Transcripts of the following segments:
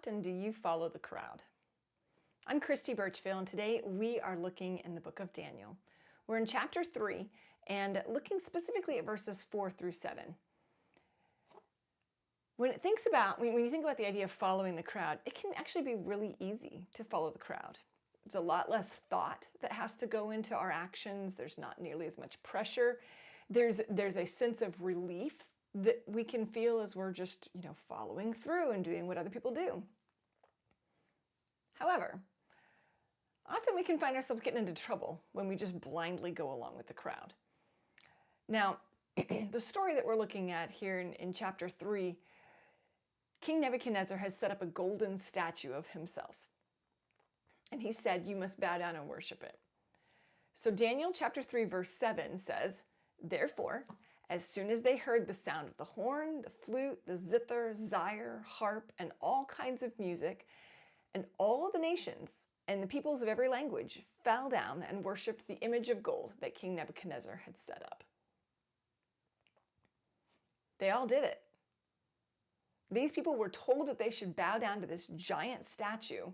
often do you follow the crowd? I'm Christy Birchfield, and today we are looking in the book of Daniel. We're in chapter 3 and looking specifically at verses 4 through 7. When you think about the idea of following the crowd, it can actually be really easy to follow the crowd. There's a lot less thought that has to go into our actions. There's not nearly as much pressure. There's a sense of relief that we can feel as we're just, following through and doing what other people do. However, often we can find ourselves getting into trouble when we just blindly go along with the crowd. Now, the story that we're looking at here in chapter 3, King Nebuchadnezzar has set up a golden statue of himself. And he said, you must bow down and worship it. So Daniel chapter 3 verse 7 says, therefore, as soon as they heard the sound of the horn, the flute, the zither, lyre, harp, and all kinds of music, and all the nations and the peoples of every language fell down and worshipped the image of gold that King Nebuchadnezzar had set up. They all did it. These people were told that they should bow down to this giant statue,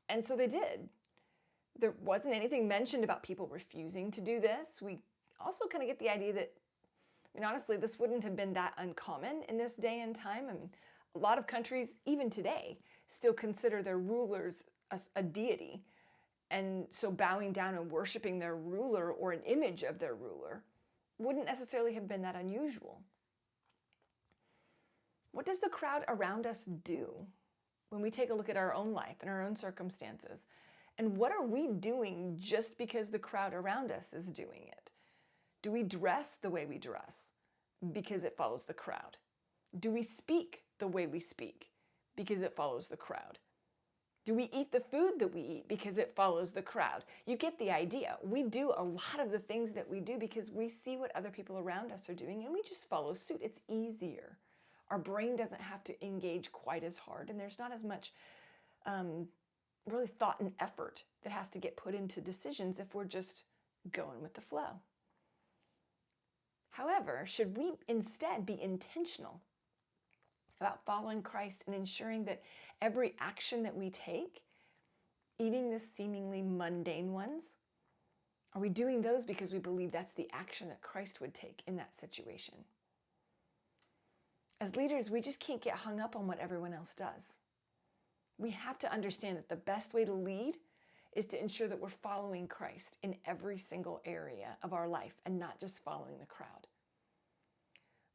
and so they did. There wasn't anything mentioned about people refusing to do this. We also kind of get the idea that, honestly, this wouldn't have been that uncommon in this day and time. A lot of countries, even today, still consider their rulers a deity. And so bowing down and worshiping their ruler or an image of their ruler wouldn't necessarily have been that unusual. What does the crowd around us do when we take a look at our own life and our own circumstances? And what are we doing just because the crowd around us is doing it? Do we dress the way we dress because it follows the crowd? Do we speak the way we speak because it follows the crowd? Do we eat the food that we eat because it follows the crowd? You get the idea. We do a lot of the things that we do because we see what other people around us are doing and we just follow suit. It's easier. Our brain doesn't have to engage quite as hard, and there's not as much really thought and effort that has to get put into decisions if we're just going with the flow. However, should we instead be intentional about following Christ and ensuring that every action that we take, even the seemingly mundane ones, are we doing those because we believe that's the action that Christ would take in that situation? As leaders, we just can't get hung up on what everyone else does. We have to understand that the best way to lead is to ensure that we're following Christ in every single area of our life and not just following the crowd.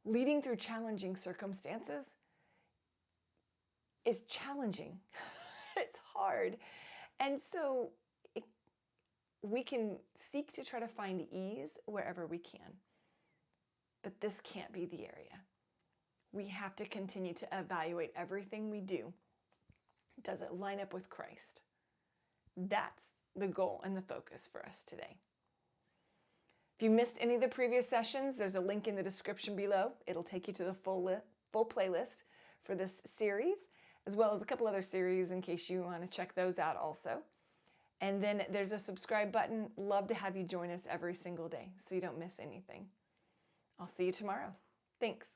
Leading through challenging circumstances is challenging. It's hard. And so we can seek to try to find ease wherever we can. But this can't be the area. We have to continue to evaluate everything we do. Does it line up with Christ? That's the goal and the focus for us today. If you missed any of the previous sessions, there's a link in the description below. It'll take you to the full playlist for this series, as well as a couple other series in case you want to check those out also. And then there's a subscribe button. Love to have you join us every single day so you don't miss anything. I'll see you tomorrow. Thanks.